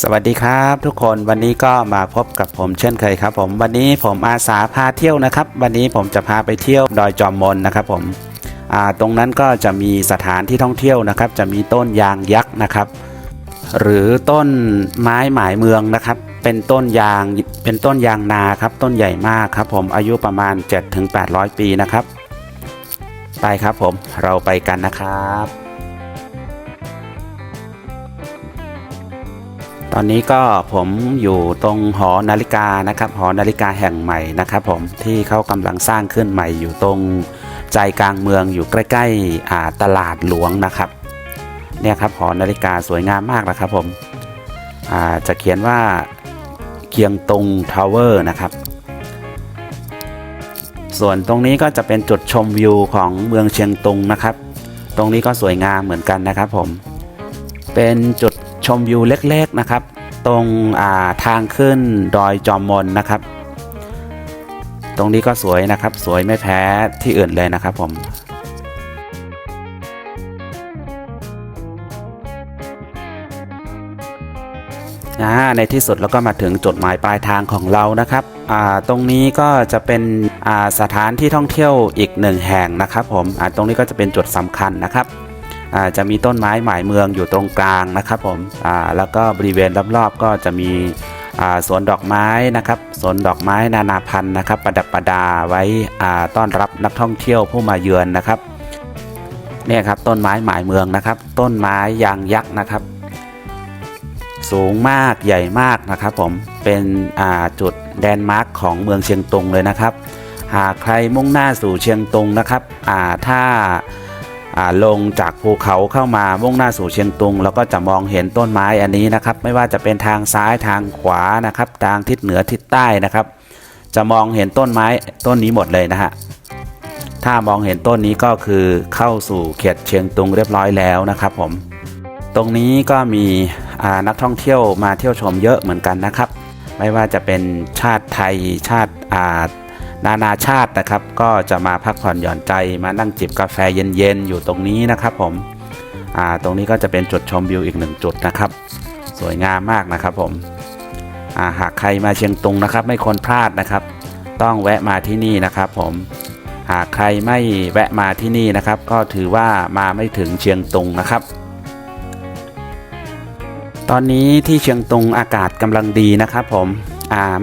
สวัสดีครับทุกคนวันนี้ก็มาพบกับผมเช่นเคยครับผมวันนี้ผมอาสาพาเที่ยวนะครับวันนี้ผมจะพาไปเที่ยวดอยจอมมนนะครับผมตรงนั้นก็จะมีสถานที่ท่องเที่ยวนะครับจะมีต้นยางยักษ์นะครับหรือต้นไม้หมายเมืองนะครับเป็นต้นยางนาครับต้นใหญ่มากครับผมอายุประมาณ 7-800 ปีนะครับไปครับผมเราไปกันนะครับตอนนี้ก็ผมอยู่ตรงหอนาฬิกานะครับหอนาฬิกาแห่งใหม่นะครับผมที่เขากำลังสร้างขึ้นใหม่อยู่ตรงใจกลางเมืองอยู่ใกล้ๆตลาดหลวงนะครับเนี่ยครับหอนาฬิกาสวยงามมากนะครับผมจะเขียนว่าเกียงตงทาวเวอร์นะครับส่วนตรงนี้ก็จะเป็นจุดชมวิวของเมืองเชียงตุงนะครับตรงนี้ก็สวยงามเหมือนกันนะครับผมเป็นจุดชมวิวเล็กๆนะครับตรงทางขึ้นดอยจอมมนนะครับตรงนี้ก็สวยนะครับสวยไม่แพ้ที่อื่นเลยนะครับผมในที่สุดเราก็มาถึงจุดหมายปลายทางของเรานะครับตรงนี้ก็จะเป็นสถานที่ท่องเที่ยวอีกหนึ่งแห่งนะครับผมตรงนี้ก็จะเป็นจุดสำคัญนะครับจะมีต้นไม้หมายเมืองอยู่ตรงกลางนะครับผมแล้วก็บริเวณรอบๆก็จะมีสวนดอกไม้นะครับสวนดอกไม้นานาพันธุ์นะครับประดับประดาไว้ต้อนรับนักท่องเที่ยวผู้มาเยือนนะครับเนี่ยครับต้นไม้หมายเมืองนะครับต้นไม้ยางยักษ์นะครับสูงมากใหญ่มากนะครับผมเป็นจุดแลนด์มาร์คของเมืองเชียงตุงเลยนะครับหากใครมุ่งหน้าสู่เชียงตุงนะครับถ้าลงจากภูเขาเข้ามามุ่งหน้าสู่เชียงตุงแล้วก็จะมองเห็นต้นไม้อันนี้นะครับไม่ว่าจะเป็นทางซ้ายทางขวานะครับทางทิศเหนือทิศใต้นะครับจะมองเห็นต้นไม้ต้นนี้หมดเลยนะฮะถ้ามองเห็นต้นนี้ก็คือเข้าสู่เขตเชียงตุงเรียบร้อยแล้วนะครับผมตรงนี้ก็มีนักท่องเที่ยวมาเที่ยวชมเยอะเหมือนกันนะครับไม่ว่าจะเป็นชาติไทยชาตินานาชาตินะครับก็จะมาพักผ่อนหย่อนใจมานั่งจิบกาแฟเย็นๆอยู่ตรงนี้นะครับผมตรงนี้ก็จะเป็นจุดชมวิวอีกหนึ่งจุดนะครับสวยงามมากนะครับผมหากใครมาเชียงตุงนะครับไม่ควรพลาดนะครับต้องแวะมาที่นี่นะครับผมหากใครไม่แวะมาที่นี่นะครับก็ถือว่ามาไม่ถึงเชียงตุงนะครับตอนนี้ที่เชียงตุงอากาศกำลังดีนะครับผม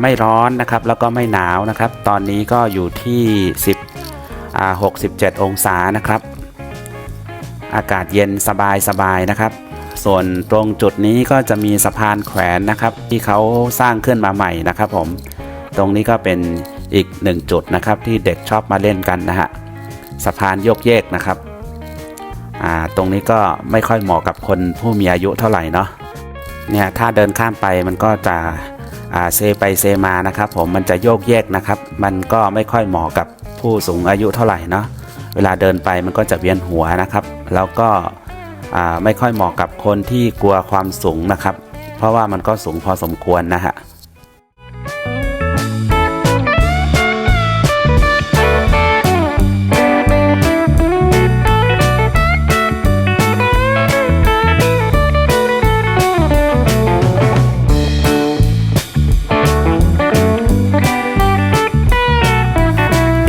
ไม่ร้อนนะครับแล้วก็ไม่หนาวนะครับตอนนี้ก็อยู่ที่67 องศานะครับอากาศเย็นสบายนะครับส่วนตรงจุดนี้ก็จะมีสะพานแขวนนะครับที่เขาสร้างขึ้นมาใหม่นะครับผมตรงนี้ก็เป็นอีกหนึ่งจุดนะครับที่เด็กชอบมาเล่นกันนะฮะสะพานโยกเยกนะครับตรงนี้ก็ไม่ค่อยเหมาะกับคนผู้มีอายุเท่าไหร่เนาะเนี่ยถ้าเดินข้ามไปมันก็จะเซไปเซมานะครับผมมันจะโยกเยกนะครับมันก็ไม่ค่อยเหมาะกับผู้สูงอายุเท่าไหร่เนาะเวลาเดินไปมันก็จะเวียนหัวนะครับแล้วก็ไม่ค่อยเหมาะกับคนที่กลัวความสูงนะครับเพราะว่ามันก็สูงพอสมควรนะฮะ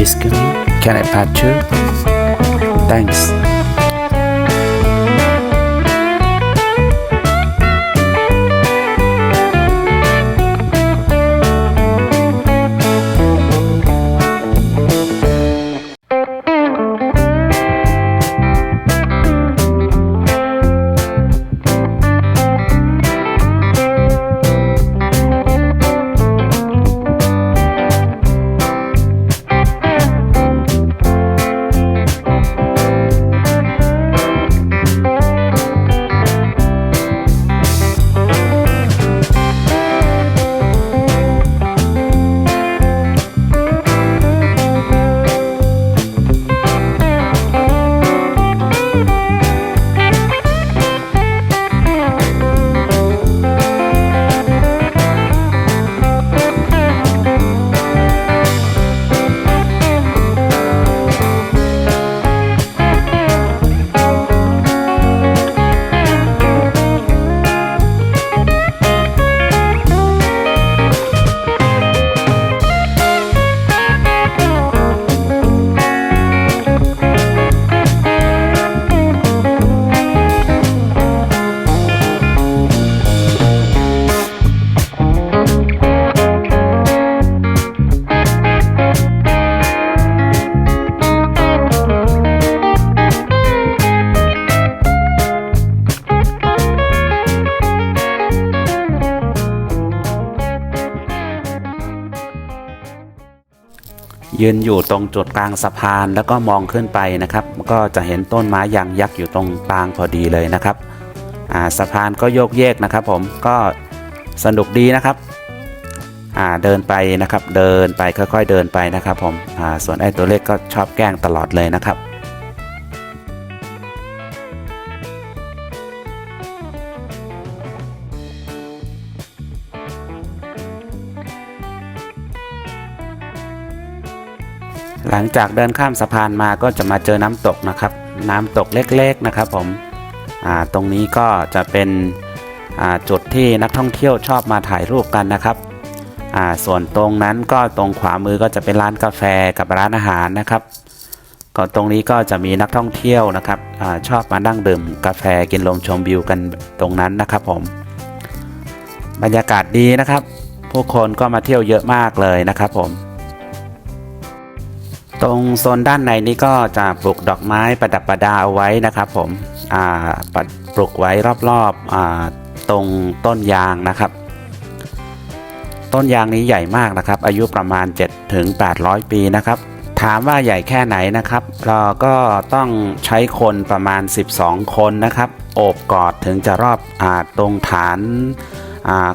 Excuse me, can I pat you? Thanks. ยืนอยู่ตรงจุดกลางสะพานแล้วก็มองขึ้นไปนะครับก็จะเห็นต้นไม้ยางยักษ์อยู่ตรงกลางพอดีเลยนะครับสะพานก็โยกเยกนะครับผมก็สนุกดีนะครับเดินไปนะครับเดินไปค่อยๆเดินไปนะครับผมส่วนไอ้ตัวเล็กก็ชอบแกล้งตลอดเลยนะครับหลังจากเดินข้ามสะพานมาก็จะมาเจอน้ำตกนะครับน้ำตกเล็กๆนะครับผมตรงนี้ก็จะเป็นจุดที่นักท่องเที่ยวชอบมาถ่ายรูปกันนะครับส่วนตรงนั้นก็ตรงขวามือก็จะเป็นร้านกาแฟกับร้านอาหารนะครับก็ตรงนี้ก็จะมีนักท่องเที่ยวนะครับชอบมานั่งดื่มกาแฟกินลมชมวิวกันตรงนั้นนะครับผมบรรยากาศดีนะครับผู้คนก็มาเที่ยวเยอะมากเลยนะครับผมตรงโซนด้านในนี้ก็จะปลูกดอกไม้ประดับประดาเอาไว้นะครับผมปลูกไว้รอบๆตรงต้นยางนะครับต้นยางนี้ใหญ่มากนะครับอายุประมาณ 7-800 ปีนะครับถามว่าใหญ่แค่ไหนนะครับเราก็ต้องใช้คนประมาณ12คนนะครับโอบกอดถึงจะรอบตรงฐาน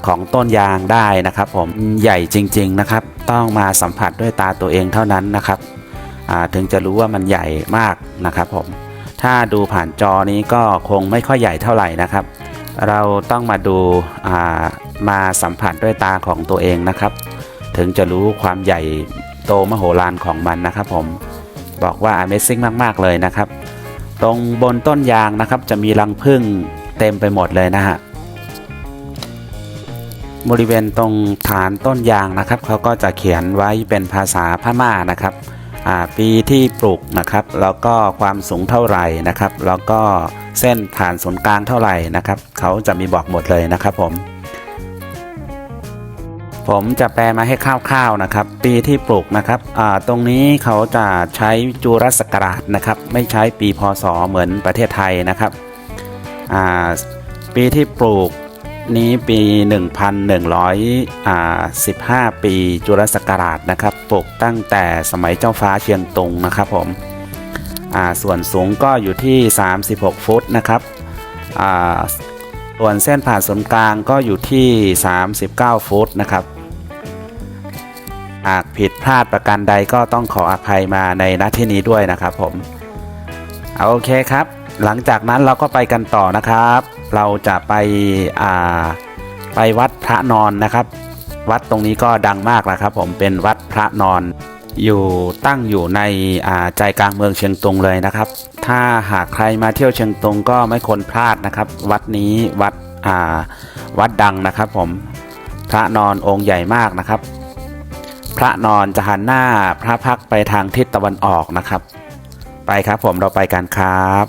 ของต้นยางได้นะครับผมใหญ่จริงๆนะครับต้องมาสัมผัสด้วยตาตัวเองเท่านั้นนะครับถึงจะรู้ว่ามันใหญ่มากนะครับผมถ้าดูผ่านจอนี้ก็คงไม่ค่อยใหญ่เท่าไหร่นะครับเราต้องมาดูมาสัมผัสด้วยตาของตัวเองนะครับถึงจะรู้ความใหญ่โตมโหฬารของมันนะครับผมบอกว่า Amazing มากๆเลยนะครับตรงบนต้นยางนะครับจะมีรังผึ้งเต็มไปหมดเลยนะฮะบริเวณตรงฐานต้นยางนะครับเขาก็จะเขียนไว้เป็นภาษาพม่านะครับปีที่ปลูกนะครับแล้วก็ความสูงเท่าไหร่นะครับแล้วก็เส้นผ่านศูนย์กลางเท่าไหร่นะครับเขาจะมีบอกหมดเลยนะครับผมจะแปลมาให้คร่าวๆนะครับปีที่ปลูกนะครับตรงนี้เขาจะใช้จุลศักราชนะครับไม่ใช้ปีพ.ศ.เหมือนประเทศไทยนะครับปีที่ปลูกนี้ปี 1115 ปีจุลศักราชนะครับปลูกตั้งแต่สมัยเจ้าฟ้าเชียงตุงนะครับผมส่วนสูงก็อยู่ที่36ฟุตนะครับส่วนเส้นผ่านศูนย์กลางก็อยู่ที่39ฟุตนะครับหากผิดพลาดประการใดก็ต้องขออภัยมาในณที่นี้ด้วยนะครับผมโอเคครับหลังจากนั้นเราก็ไปกันต่อนะครับเราจะไปวัดพระนอนนะครับวัดตรงนี้ก็ดังมากนะครับผมเป็นวัดพระนอนตั้งอยู่ในใจกลางเมืองเชียงตุงเลยนะครับถ้าหากใครมาเที่ยวเชียงตุงก็ไม่ควรพลาดนะครับวัดนี้วัดดังนะครับผมพระนอนองค์ใหญ่มากนะครับพระนอนจะหันหน้าพระพักตร์ไปทางทิศตะวันออกนะครับไปครับผมเราไปกันครับ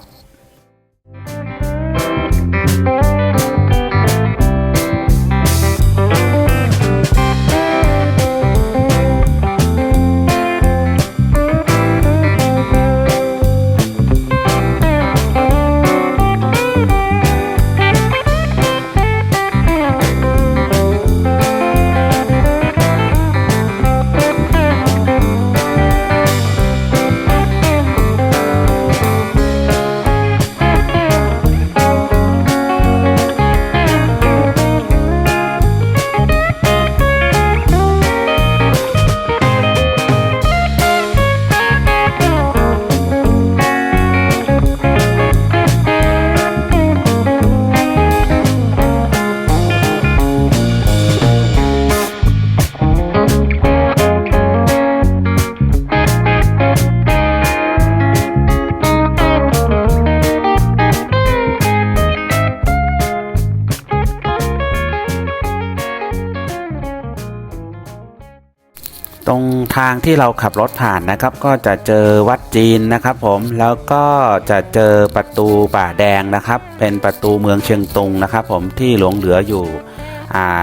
ตรงทางที่เราขับรถผ่านนะครับก็จะเจอวัดจีนนะครับผมแล้วก็จะเจอประตูป่าแดงนะครับเป็นประตูเมืองเชียงตุงนะครับผมที่หลงเหลืออยู่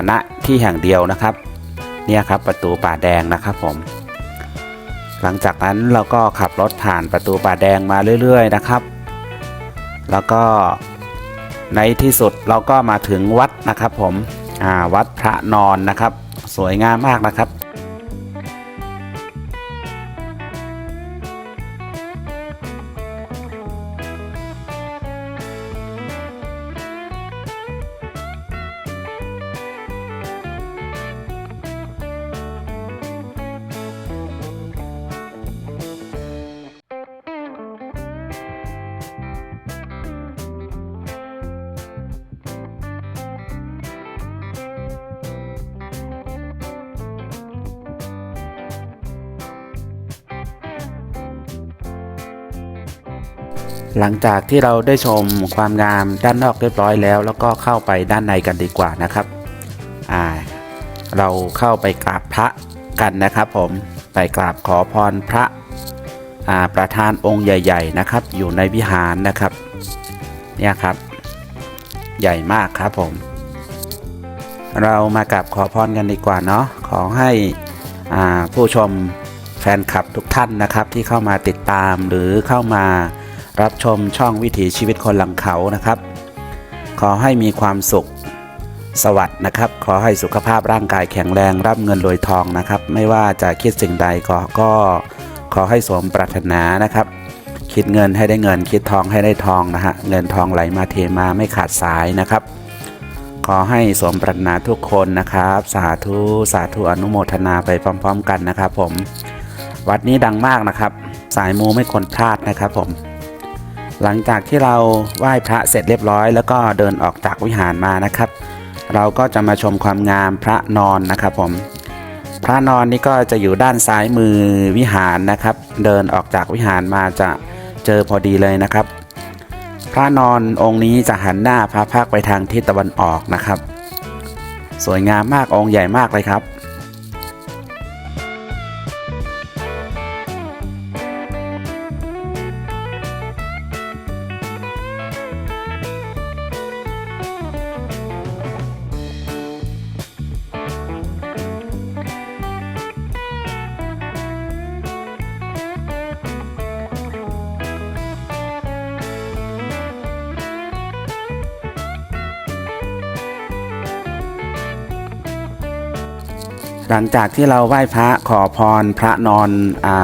ณที่แห่งเดียวนะครับเนี่ยครับประตูป่าแดงนะครับผมหลังจากนั้นเราก็ขับรถผ่านประตูป่าแดงมาเรื่อยๆนะครับแล้วก็ในที่สุดเราก็มาถึงวัดนะครับผมวัดพระนอนนะครับสวยงามมากนะครับ หลังจากที่เราได้ชมความงามด้านนอกเรียบร้อยแล้วก็เข้าไปด้านในกันดีกว่านะครับเราเข้าไปกราบพระกันนะครับผมไปกราบขอพรพระประธานองค์ใหญ่ๆนะครับอยู่ในวิหารนะครับเนี่ยครับใหญ่มากครับผมเรามากราบขอพรกันดีกว่าเนาะขอให้ผู้ชมแฟนคลับทุกท่านนะครับที่เข้ามาติดตามหรือเข้ามารับชมช่องวิถีชีวิตคนหลังเขานะครับขอให้มีความสุขสวัสดิ์นะครับขอให้สุขภาพร่างกายแข็งแรงร่ำเงินรวยทองนะครับไม่ว่าจะคิดสิ่งใดก็ขอให้สมปรารถนานะครับคิดเงินให้ได้เงินคิดทองให้ได้ทองนะฮะเงินทองไหลมาเทมาไม่ขาดสายนะครับขอให้สมปรารถนาทุกคนนะครับสาธุสาธุอนุโมทนาไปพร้อมๆกันนะครับผมวัดนี้ดังมากนะครับสายมูไม่ควรพลาดนะครับผมหลังจากที่เราไหว้พระเสร็จเรียบร้อยแล้วก็เดินออกจากวิหารมานะครับเราก็จะมาชมความงามพระนอนนะครับผมพระนอนนี่ก็จะอยู่ด้านซ้ายมือวิหารนะครับเดินออกจากวิหารมาจะเจอพอดีเลยนะครับพระนอนองค์นี้จะหันหน้าพระพักตร์ไปทางทิศตะวันออกนะครับสวยงามมากองค์ใหญ่มากเลยครับหลังจากที่เราไหว้พระขอพรพระนอน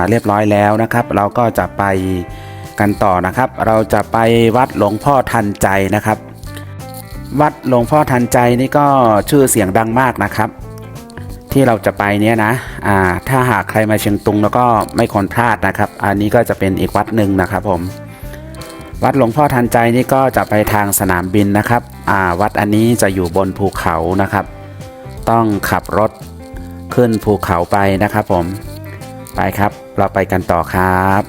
เรียบร้อยแล้วนะครับเราก็จะไปกันต่อนะครับเราจะไปวัดหลวงพ่อทันใจนะครับวัดหลวงพ่อทันใจนี่ก็ชื่อเสียงดังมากนะครับที่เราจะไปเนี้ยนะถ้าหากใครมาเชียงตุงแล้วก็ไม่ควรพลาดนะครับอันนี้ก็จะเป็นอีกวัดหนึ่งนะครับผมวัดหลวงพ่อทันใจนี่ก็จะไปทางสนามบินนะครับวัดอันนี้จะอยู่บนภูเขานะครับต้องขับรถขึ้นภูเขาไปนะครับผมไปครับเราไปกันต่อครับ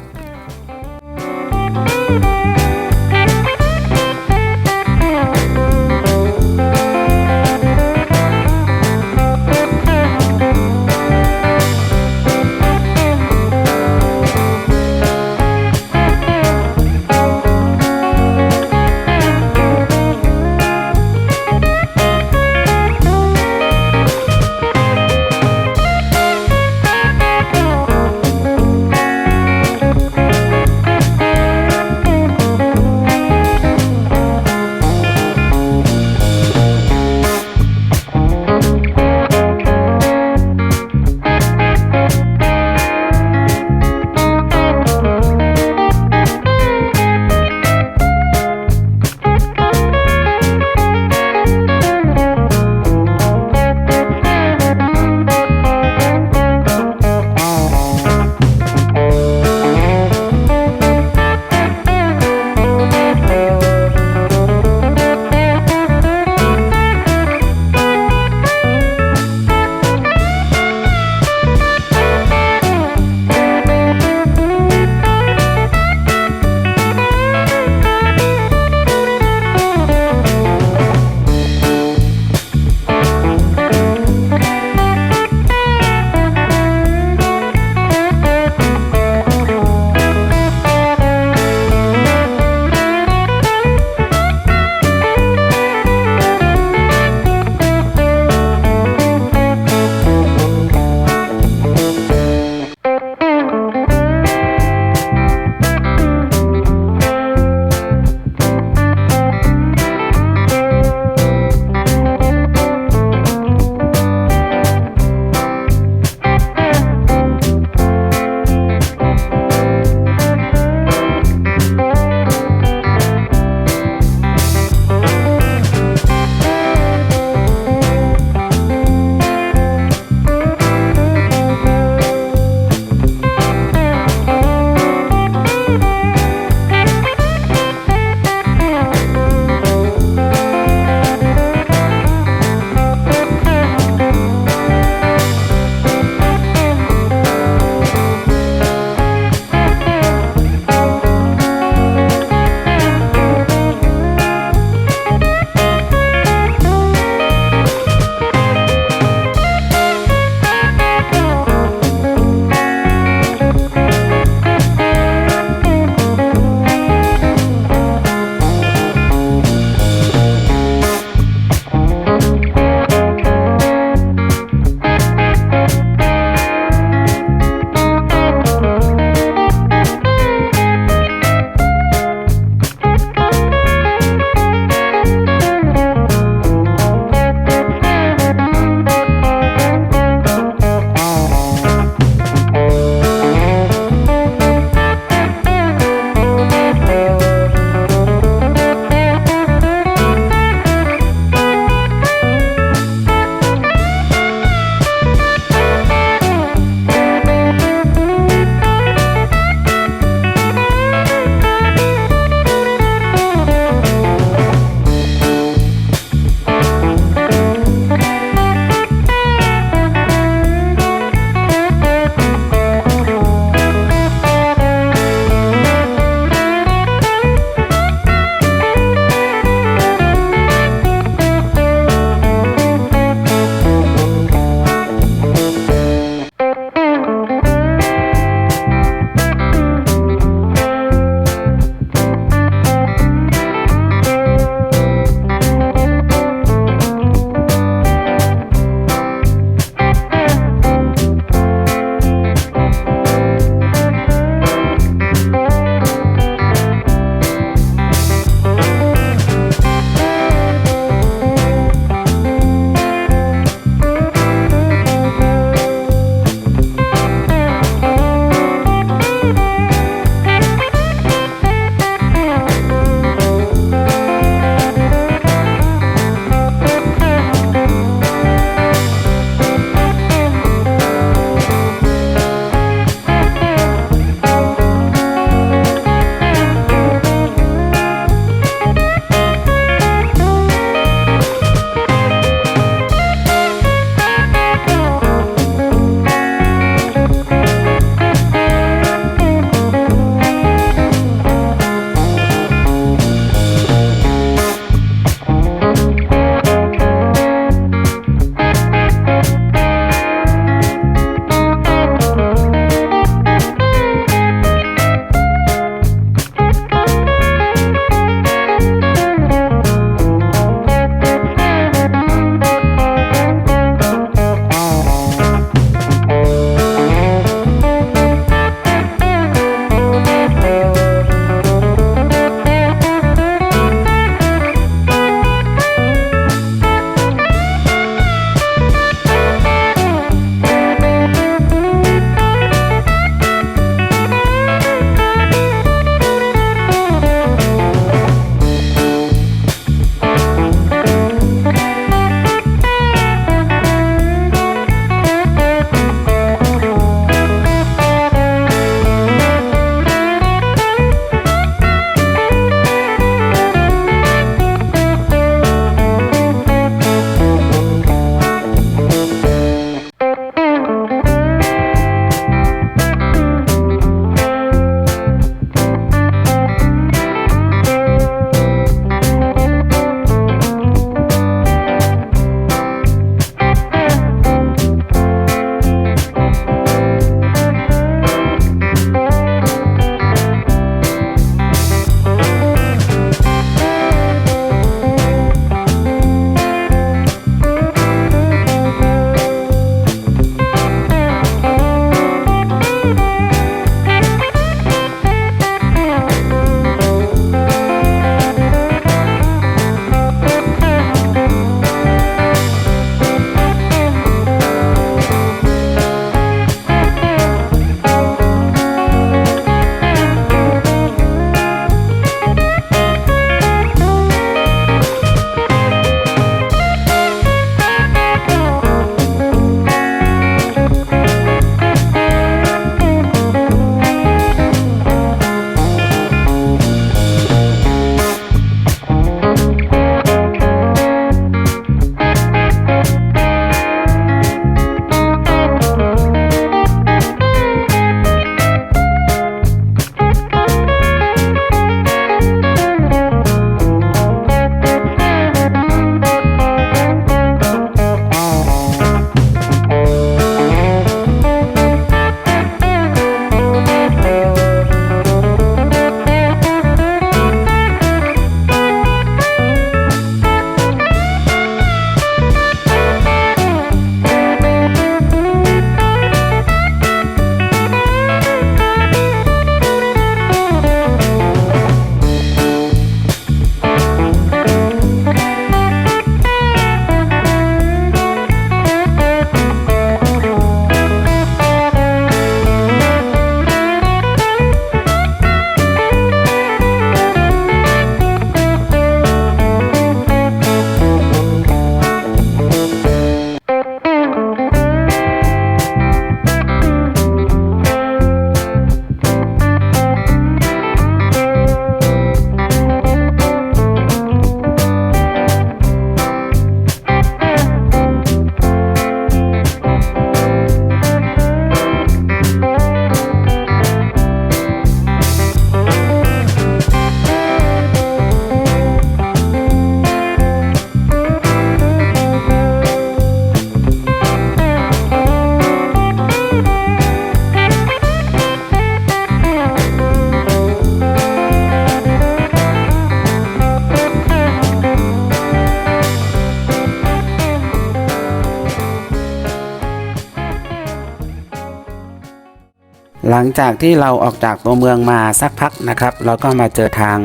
หลังจากที่เราออกจากตัวเมืองมาสักพักนะครับเราก็มาเจอทาง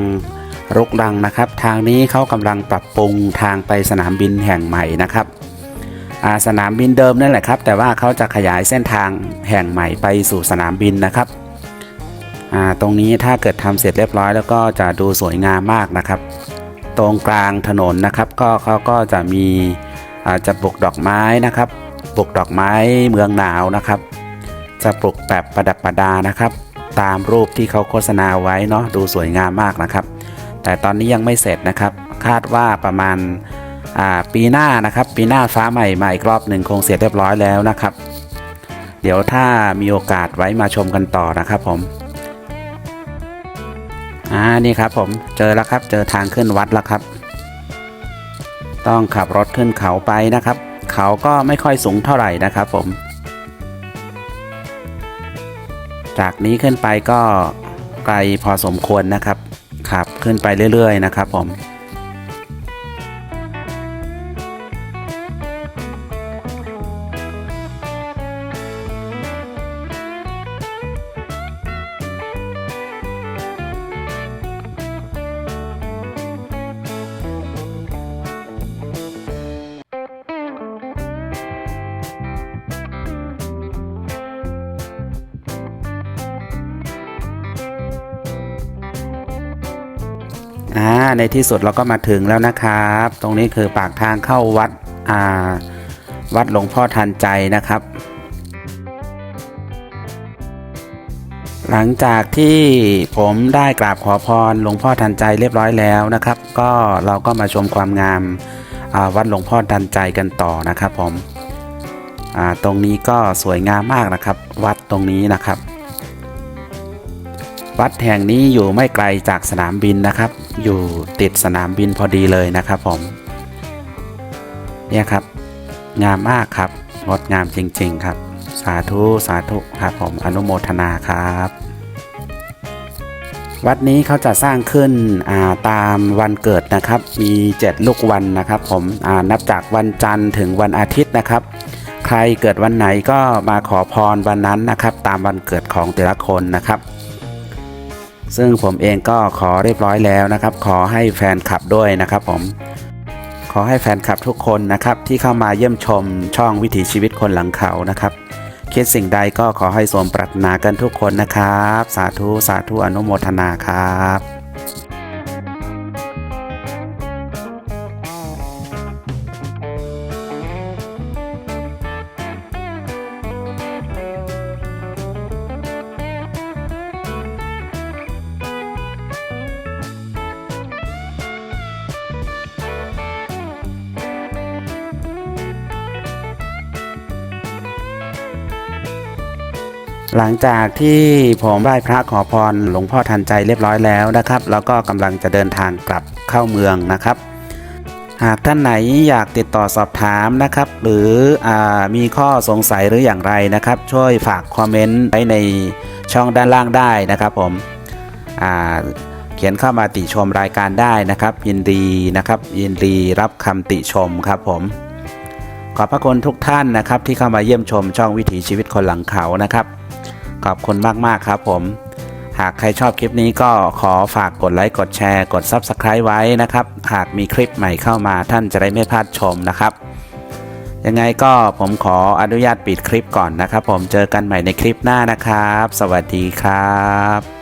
รกรังนะครับทางนี้เขากำลังปรับปรุงทางไปสนามบินแห่งใหม่นะครับสนามบินเดิมนั่นแหละครับแต่ว่าเขาจะขยายเส้นทางแห่งใหม่ไปสู่สนามบินนะครับตรงนี้ถ้าเกิดทำเสร็จเรียบร้อยแล้วก็จะดูสวยงามมากนะครับตรงกลางถนนนะครับก็เขาก็จะมีจะปลูกดอกไม้นะครับปลูกดอกไม้เมืองหนาวนะครับจะปลูกแบบประดับประดานะครับตามรูปที่เขาโฆษณาไว้เนาะดูสวยงามมากนะครับแต่ตอนนี้ยังไม่เสร็จนะครับคาดว่าประมาณปีหน้านะครับปีหน้าฟ้าใหม่มาอีกรอบหนึ่งคงเสร็จเรียบร้อยแล้วนะครับเดี๋ยวถ้ามีโอกาสไว้มาชมกันต่อนะครับผมนี่ครับผมเจอแล้วครับเจอทางขึ้นวัดแล้วครับต้องขับรถขึ้นเขาไปนะครับเขาก็ไม่ค่อยสูงเท่าไหร่นะครับผมจากนี้ขึ้นไปก็ไกลพอสมควรนะครับขับขึ้นไปเรื่อยๆนะครับผมในที่สุดเราก็มาถึงแล้วนะครับตรงนี้คือปากทางเข้าวัดวัดหลวงพ่อทันใจนะครับหลังจากที่ผมได้กราบขอพรหลวงพ่อทันใจเรียบร้อยแล้วนะครับก็เราก็มาชมความงามวัดหลวงพ่อทันใจกันต่อนะครับผมตรงนี้ก็สวยงามมากนะครับวัดตรงนี้นะครับวัดแห่งนี้อยู่ไม่ไกลจากสนามบินนะครับอยู่ติดสนามบินพอดีเลยนะครับผมเนี่ยครับงามมากครับงดงามจริงๆครับสาธุสาธุครับผมอนุโมทนาครับวัดนี้เขาจะสร้างขึ้นตามวันเกิดนะครับมี7ลูกวันนะครับผมนับจากวันจันทร์ถึงวันอาทิตย์นะครับใครเกิดวันไหนก็มาขอพรวันนั้นนะครับตามวันเกิดของแต่ละคนนะครับซึ่งผมเองก็ขอเรียบร้อยแล้วนะครับขอให้แฟนคลับด้วยนะครับผมขอให้แฟนคลับทุกคนนะครับที่เข้ามาเยี่ยมชมช่องวิถีชีวิตคนหลังเขานะครับคิดสิ่งใดก็ขอให้สมปรารถนากันทุกคนนะครับสาธุสาธุอนุโมทนาครับหลังจากที่ผมไหว้พระขอพรหลวงพ่อทันใจเรียบร้อยแล้วนะครับแล้วก็กำลังจะเดินทางกลับเข้าเมืองนะครับหากท่านไหนอยากติดต่อสอบถามนะครับหรือมีข้อสงสัยหรืออย่างไรนะครับช่วยฝากคอมเมนต์ไว้ในช่องด้านล่างได้นะครับผมเขียนเข้ามาติชมรายการได้นะครับยินดีนะครับยินดีรับคำติชมครับผมขอบพระคุณทุกท่านนะครับที่เข้ามาเยี่ยมชมช่องวิถีชีวิตคนหลังเขานะครับขอบคุณมากๆครับผมหากใครชอบคลิปนี้ก็ขอฝากกดไลค์กดแชร์กด Subscribe ไว้นะครับหากมีคลิปใหม่เข้ามาท่านจะได้ไม่พลาดชมนะครับยังไงก็ผมขออนุญาตปิดคลิปก่อนนะครับผมเจอกันใหม่ในคลิปหน้านะครับสวัสดีครับ